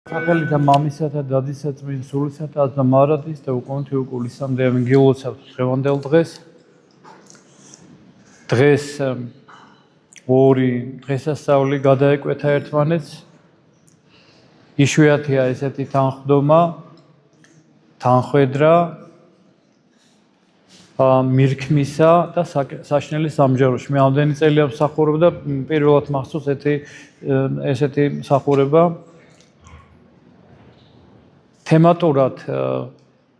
სახელითა მამისათა დადისა წმინდა სულისათა და მარადის და უკუნთი უკულისამდე მიგილოცავთ დღევანდელ დღეს. დღეს ორი დღესასწაული გადაეკვეთა ერთმანეთს. იშვიათია ესეთი თანხმდომა, თანხwedra, მირქმისა და საშნელი სამჯაროში. მე ამდენი წელია მსახურობ და პირველად მახსოვს ესეთი მსახურება. თემატურად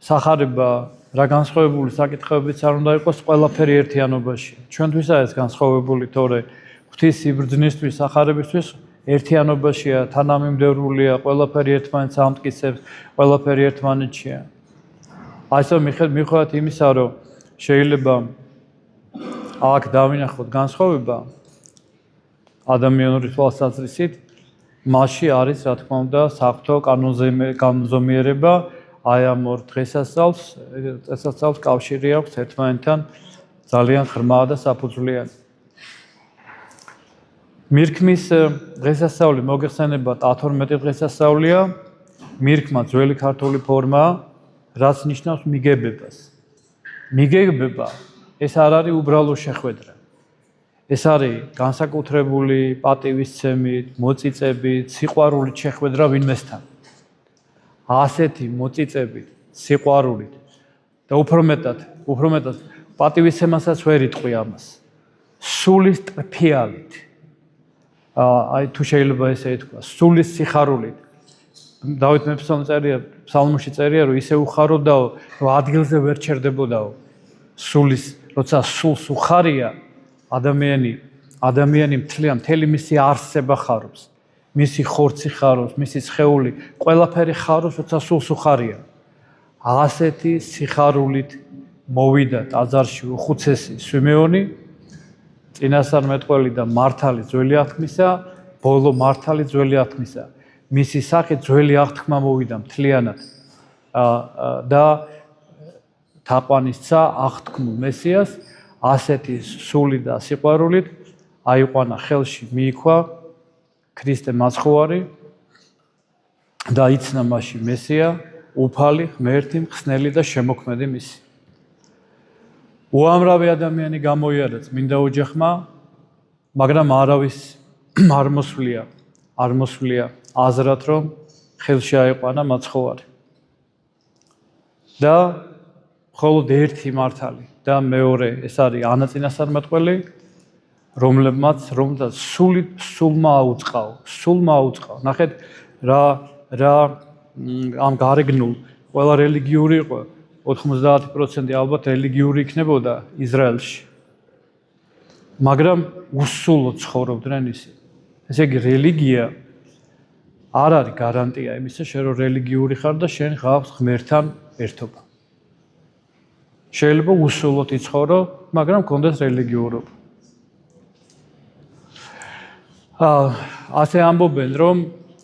სახარება რა განსხვავებული საკითხებიც არ უნდა იყოს ყველაფერი ერთიანობაში. ჩვენთვისაა ეს განსხვავებული, თორე ღვთის სიბრძნისთვის, სახარებისთვის ერთიანობაშია, თანამიმდევრულია, ყველაფერი ერთმანეთს ამტკიცებს, ყველაფერი ერთმანეთშია. ასე მიხვდათ იმისა, რომ შეიძლება აქ დავინახოთ განსხვავება ადამიანური თვალსაზრისით. მასში არის, რა თქმა უნდა, საღვთო კანონზომიერება, აი ამ ორ დღესასწაულს კავშირი აქვს ერთმანეთთან ძალიან ღრმაა და საფუძვლიანი. მირქმის დღესასწაული მოგეხსენებათ 12 დღესასწაულია, მირქმა ძველი ქართული ფორმაა, რაც ნიშნავს მიგებებას. მიგებება ეს არ არის უბრალო შეხვედრა. ეს არის განსაკუთრებული პატივისცემით, მოწიწებით, სიყვარულით შეხვედრა ვინმესთან. ასეთი მოწიწებით, სიყვარულით და უფრო მეტად პატივისცემასაც ვერ იტყვი ამას. სულის ტრფიალით. აი თუ შეიძლება ესე ითქვა, სულის სიხარულით. დავით მეფსალმი წერია, ფსალმში წერია, რომ ისე უხაროდაო, რომ ადგილზე ვერ ჩერდებოდაო. სულის, როცა სულს უხარია, ადამიანი მთელი მისი არსება ხარობს, მისი ხორცი ხარობს, მისი სხეული, ყველაფერი ხარობს, როცა სულს უხარია. ასეთი სიხარულით მოვიდა ტაძარში უხუცესი სვიმეონი, წინასწარმეტყველი და მართალი ძველი აღთქმისა, ბოლო მართალი ძველი აღთქმისა. მისი სახით ძველი აღთქმა მოვიდა მთლიანად და თაყვანისცა აღთქმულ მესიას. ასეთი სული და სიყვარულით აიყვანა ხელში მიიქვა ქრისტე მაცხოვარი და იცნა მასში მესია, უფალი, ღმერთი, მხსნელი და შემოქმედი მისი. უამრავი ადამიანი გამოიარა წმინდა ოჯახმა, მაგრამ არავის არ მოსვლია აზრად, რომ ხელში აიყვანა მაცხოვარი. და მხოლოდ ერთი მართალი და მეორე ეს არის ანაწინასწარმეტყველი, რომლაც სულმა აუწყაო. ნახეთ რა ამ გარეგნულ ყველა რელიგიური იყო, 90% ალბათ რელიგიური იქნებოდა ისრაელში. მაგრამ უსულოდ ცხოვრობდნენ ისინი. ესე იგი რელიგია არ არის გარანტია იმისა, რომ რელიგიური ხარ და შენ ღავს ღმერთთან ერთობა. შეიძლება უსულოდ იცხოვრო, მაგრამ გქონდეს რელიგიურობა.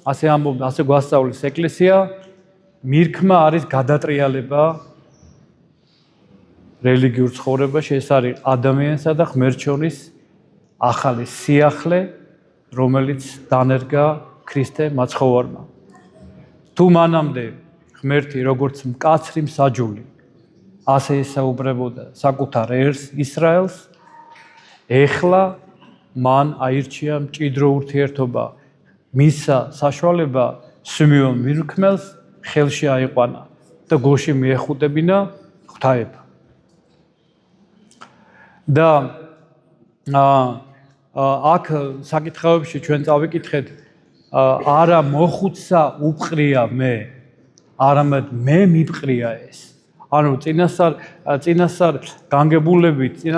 ასე გვასწავლის ეკლესია, მირქმა არის გადატრიალება რელიგიურ ცხოვრებაში, ეს არის ადამიანსა და ღმერთს შორის ახალი სიახლე, რომელიც დანერგა ქრისტე მაცხოვარმა. თუ მანამდე ღმერთი როგორც მკაცრი მსაჯული ასე ესაუბრებოდა საკუთარ ერს ისრაელს, ეხლა მან აირჩია მჭიდრო ურთიერთობა. მისა საშუალება სვიმეონ მირქმელს ხელში აიყვანა და გულში მიეხუტებინა ღვთაება. და აქ საკითხავებში ჩვენ წავიკითხეთ, არა მოხუცა უყრია მე, არამედ მე მიბყრია ეს. ანუ წინასწარ განგებულებით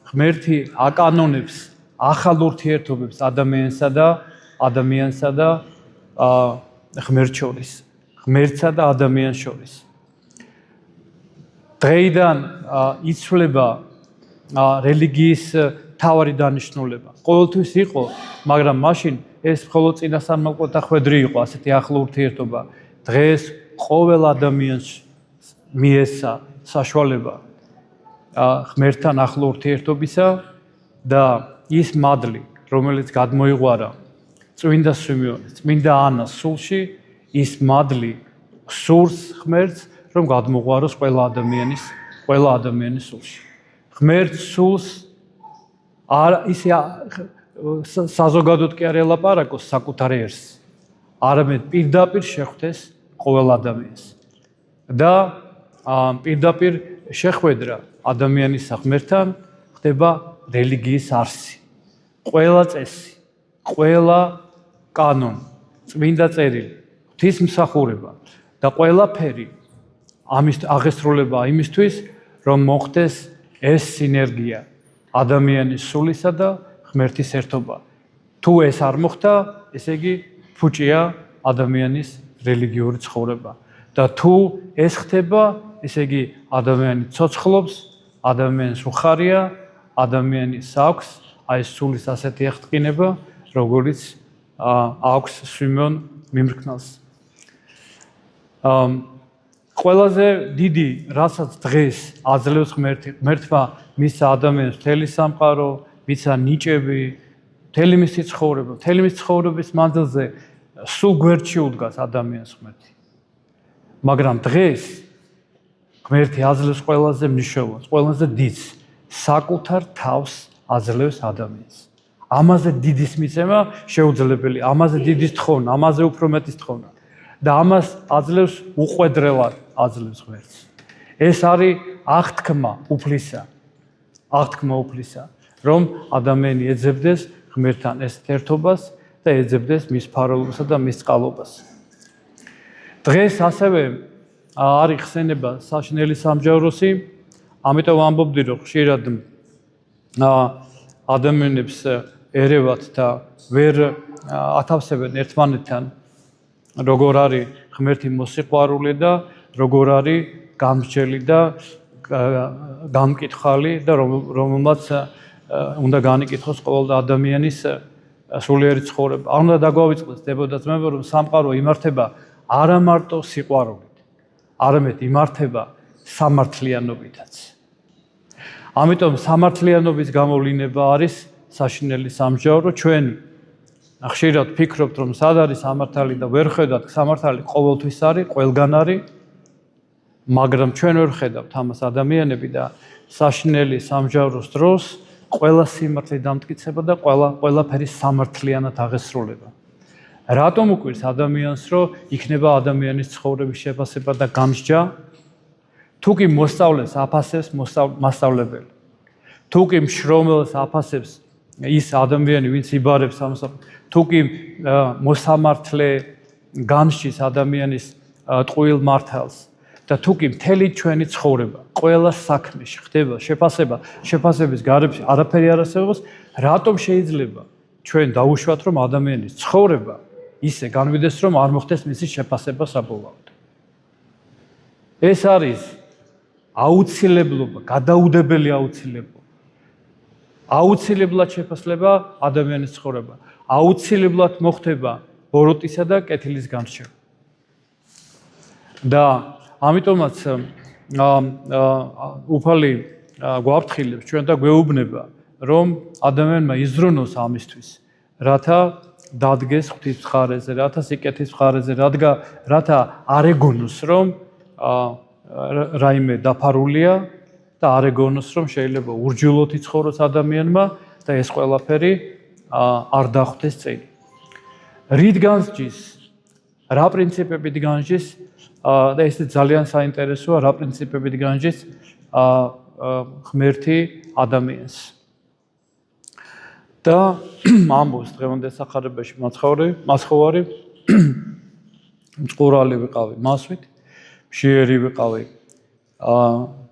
ღმერთი აკანონებს ახალ ურთიერთობებს ადამიანსა და ღმერთს შორის, ღმერთსა და ადამიანს შორის. დღეიდან იცვლება რელიგიის მთავარი დანიშნულება. ყოველთვის იყო, მაგრამ მაშინ ეს მხოლოდ წინასწარმეტყველთა ხვედრი იყო, ასეთი ახლო ურთიერთობა. დღეს ყოველ ადამიანს მიესა საშუალება ღმერთთან ახლო ურთიერთობისა და ის მადლი, რომელიც გადმოიღვარა წმინდა სვიმეონე, წმინდა ანას სულში ის მადლი სურს ღმერთს, რომ გადმოღვაროს ყველა ადამიანის სულში. ღმერთს სულს ისე საზოგადოდ კი არ ელაპარაკოს საკუთარ ერს, არამედ პირდაპირ შეხვდეს ყოველ ადამიანს. და პირდაპირ შეხვედრა ადამიანის ღმერთთან ხდება რელიგიის არსი. ყველა წესი, ყველა კანონი, წმინდა წერილი, ღვთისმსახურება და ყველაფერი ამის აღესრულება იმისთვის, რომ მოხდეს ეს სინერგია ადამიანის სულისა და ღმერთის ერთობა. თუ ეს არ მოხდა, ესე იგი ფუჭია ადამიანის რელიგიური ცხოვრება. და თუ ეს ხდება, ესე იგი ადამიანი ცოცხლობს, ადამიანს უხარია, ადამიანის აქვს აი სულის ასეთი აღტკინება, როგორც აქვს სვიმეონ მიმრქმელს. ყველაზე დიდი, რასაც დღეს აძლევს ღმერთმა მისცა ადამიანს მთელი სამყარო, მისცა ნიჭები, მთელი მისი ცხოვრება, მთელი მისი ცხოვრების მანძილზე სულ გვერდში უდგას ადამიანს ღმერთი. მაგრამ დღეს ღმერთი აძლევს ყველაზე მნიშვნელოვანს, ყველაზე დიდს, საკუთარ თავს აძლევს ადამიანს. ამაზე დიდის მიცემა შეუძლებელი, ამაზე დიდის თხოვნა, ამაზე უფრო მეტის თხოვნა. და ამას აძლევს უყვედრელად აძლევს ღმერთს. ეს არის აღთქმა უფლისა, რომ ადამიანი ეძებდეს ღმერთთან ეს ერთობას და ეძებდეს მის ფარველობასა და მის წყალობას. დღეს ასევე არის ხსენება საშინელი სამჯავროსი, ამიტომ ამბობდი, რომ ხშირად ადამიანებს ერევათ და ვერ ათავსებენ ერთმანეთთან, როგორ არის ღმერთი მოსიყვარული და როგორ არის გამსჯელი და გამკითხალი და რომელმაც უნდა განიკითხოს ყოველ ადამიანის სულიერი ცხოვრება. არ უნდა დაგვავიწყდეს დებოდა ძმებო, რომ სამყარო იმართება არა მარტო სიყვარულით, არამედ იმართება სამართლიანობითაც. ამიტომ სამართლიანობის გამოვლინება არის საშინელი სამჯავრო. ჩვენ ხშირად ფიქრობთ, რომ სად არის სამართალი და ვერ ხედავთ, სამართალი ყოველთვის არის, ყველგან არის, მაგრამ ჩვენ ვერ ხედავთ ამას ადამიანები და საშინელი სამჯავროს დროს ყველა სიმართლე დამტკიცება და ყველაფერი სამართლიანად აღესრულება. რატომ უყვირს ადამიანს, რომ იქნება ადამიანის ცხოვრების შეფასება და გამსჯა? თუ კი მოსწავლეს აფასებს მასწავლებელი. თუ კი მშრომელს აფასებს ის ადამიანი, ვინც იბარებს ამასაკ, თუ კი მოსამართლე განსჯის ადამიანის ტყუილ მართალს და თუ კი მთელი ჩვენი ცხოვრება, ყველა საქმეში ხდება შეფასების გარეშე არაფერი არ არსებობს, რატომ შეიძლება ჩვენ დავუშვათ, რომ ადამიანის ცხოვრება ისე განვიდეს, რომ არ მოხდეს მისი შეფასება საბოლოოდ. ეს არის აუცილებლობა, გადაუდებელი აუცილებლობა. აუცილებლად შეფასება ადამიანის ცხოვრება. აუცილებლად მოხდება ბოროტისა და კეთილის განსჯა. და ამიტომაც უფალი გვაფრთხილებს ჩვენ და გვეუბნება, რომ ადამიანმა იზრუნოს ამისთვის, რათა დადგეს ღვთის მხარეზე, რათა სიკეთის მხარეზე, რათა არ ეგონოს, რომ რაიმე დაფარულია და არ ეგონოს, რომ შეიძლება ურჯულოდ იცხოვროს ადამიანმა და ეს ყველაფერი არ დახვდეს წინ. რით განსჯის, რა პრინციპებით განსჯის და ეს ძალიან საინტერესოა, რა პრინციპებით განსჯის ღმერთი ადამიანს. და ამბობს დღევანდელ სახარებაში მაცხოვარი მწყურალი ვიყავი მასვით, მშიერი ვიყავი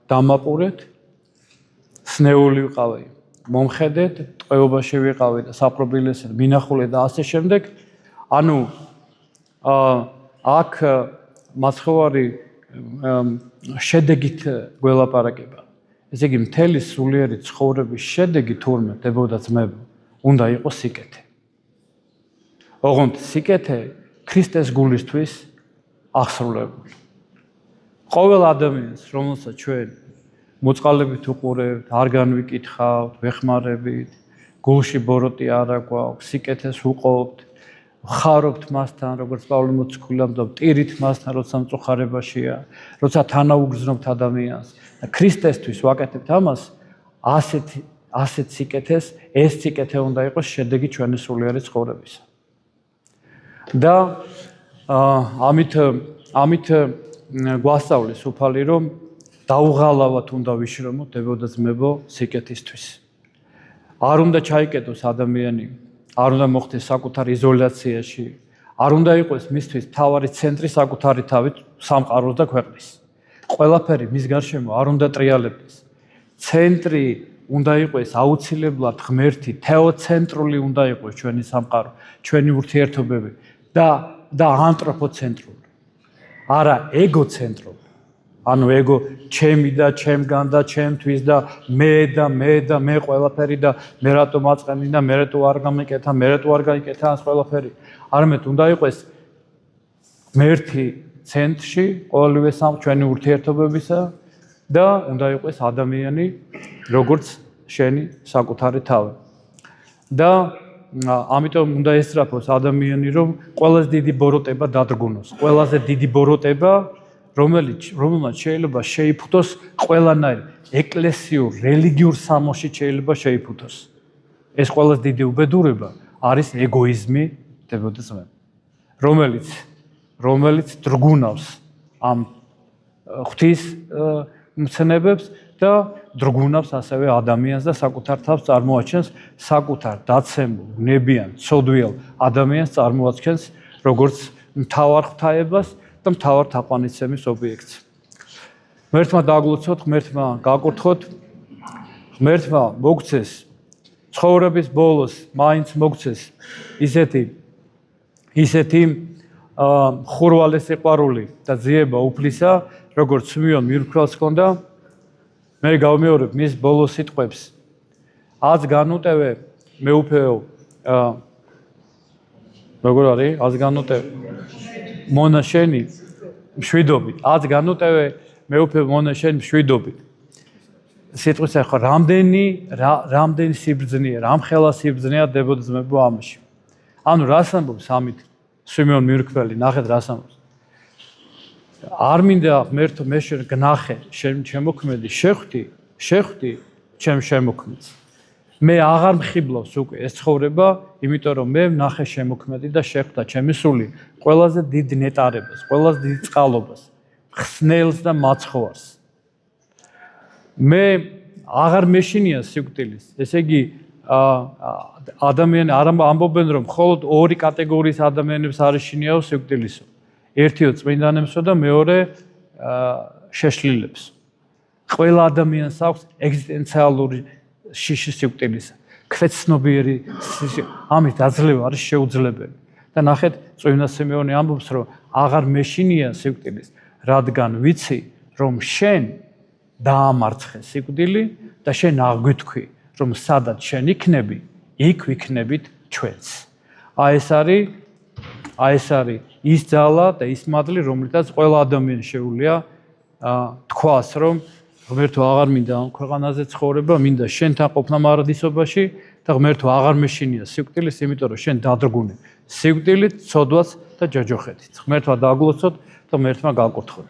დამაპურეთ, სნეული ვიყავი მომხედეთ, ტყვეობაში ვიყავი და საპრობილესად მინახულე და ასე შემდეგ. ანუ აქ მაცხოვარი შედეგით გველაპარაკება. ესე იგი მთელი სულიერი ცხოვრების შედეგი თურმე დებოდა ძმებო, უნდა იყოს სიკეთე. ოღონდ სიკეთე ქრისტეს გულისთვის აღსრულებული. ყოველ ადამიანს, რომელსაც ჩვენ მოწყალებით უყურებთ, არ განვიკითხავთ, ვეხმარებით, გულში ბოროტი არ აგვაქვს, სიკეთეს უყობთ ხარობთ მასთან, როგორც პავლე მოციქულმა და ტირით მასთან, როცა მწუხარებაშია, როცა თანაუგრძნობთ ადამიანს და ქრისტესთვის ვაკეთებთ ამას, ასეთ სიკეთეს, ეს სიკეთე უნდა იყოს შედეგი ჩვენი სულიერი ცხოვრებისა. და ამით გვასწავლის უფალი, რომ დაუღალავად უნდა ვიშრომოთ, დებო და ძმებო, სიკეთისთვის. არ უნდა ჩაიკეტოს ადამიანი, არ უნდა მოხდეს საკუთარ იზოლაციაში, არ უნდა იყოს მისთვის მთავარი ცენტრი საკუთარი თავით სამყაროს და ქვეყნის. ყველაფერი მის გარშემო არ უნდა ტრიალებდეს. ცენტრი უნდა იყოს აუცილებლად ღმერთი, თეოცენტრული უნდა იყოს ჩვენი სამყარო, ჩვენი ურთიერთობები და ანთროპოცენტრული. არა ეგოცენტრული. ანუ ეგო ჩემი და ჩემგან და ჩემთვის და მე ყველაფერი და მე რატომ აწყენი და მე რატო არ გამიკეთა, მე რატო არ გაიკეთა ეს ყველაფერი. არამედ უნდა იყოს ღმერთი ცენტრში ყოველივე ჩვენი ურთიერთობებისა და უნდა იყოს ადამიანი როგორც შენი საკუთარი თავი. და ამიტომ უნდა ესწრაფოს ადამიანი, რომ ყველაზე დიდი ბოროტება დადგუნოს. ყველაზე დიდი ბოროტება, რომელმაც შეიძლება შეიფუთოს ყველანაირ ეკლესიურ, რელიგიურ სამოსში შეიძლება შეიფუთოს. ეს ყველაზე დიდი უბედურება არის ეგოიზმი, დებოდა ძმები, რომელიც დრგუნავს ამ ღვთის მცნებებს და დრგუნავს ასევე ადამიანს და საკუთარ თავს წარმოაჩენს საკუთარ დაცემულ, ვნებიან, ცოდვიელ ადამიანს წარმოაჩენს როგორც მთავარ ღვთაებას და მთავარ თაყვანისცემის ობიექტს. ღმერთმა დაგლოცოთ, ღმერთმა გაკურთხოთ, ღმერთმა მოგცეს ცხოვრების ბოლოს, მაინც მოგცეს ისეთი ხურვალე სიყვარული და ძიება უფლისა, როგორც სვიმეონ მირქველს ჰქონდა. მე გავმეორებ მის ბოლოს სიტყვებს. აც განუტევე მეუფეო როგორ არის? აც განუტევე მონა შენი მშვიდობით. აც განუტევე მეუფეო მონა შენი მშვიდობით. სიტყვის ახლა რამდენი სიბრძნეა, რამხელა სიბრძნეა დებოდა ძმებო ამაში. ანუ რას ამბობს ამით სვიმეონ მირქველი, ნახეთ რას ამბობს. არ მინდა ღმერთო მე შენ გნახე, შენ შემოქმედი, შეხვდი ჩემ შემოქმედს. მე აღარ მხიბლავს უკვე ეს ცხოვრება, იმიტომ რომ მე ვნახე შემოქმედი და შეხვდა ჩემი სული ყველაზე დიდ ნეტარებას, ყველაზე დიდ წყალობას, ხსნელს და მაცხოვარს. მე აღარ მეშინია სიკვდილის. ესე იგი ადამიანი არ ამბობენ რომ მხოლოდ ორი კატეგორიის ადამიანებს არ ეშინიაო სიკვდილისო. ერთიო წმინდანებსო და მეორე შეშლილებს. ყველა ადამიანს აქვს ეგზისტენციალური შიში სიკვდილისა. ქვეცნობიერი ამის დაძლევა არის შეუძლებელი. და ნახეთ, წმინდა სიმეონე ამბობს, რომ აღარ მეშინია სიკვდილის, რადგან ვიცი, რომ შენ დაამარცხე სიკვდილი და შენ აღვიქვი, რომ სადაც შენ იქნები, იქ ვიქნებით ჩვენც. ეს არის ის ძალა და ის მადლი, რომლითაც ყველა ადამიანი შეუძლია თქვას, რომ ღმერთო აღარ მინდა ამ ქვეყანაზე ცხოვრება, მინდა შენთან ყოფნა მარადისობაში და ღმერთო აღარ მეშინია სიკვდილის, იმიტომ რომ შენ დადრგუნე სიკვდილით, ცოდვას და ჯოჯოხეთით. ღმერთმა დაგლოცოთ და ღმერთმა გაკურთხოთ.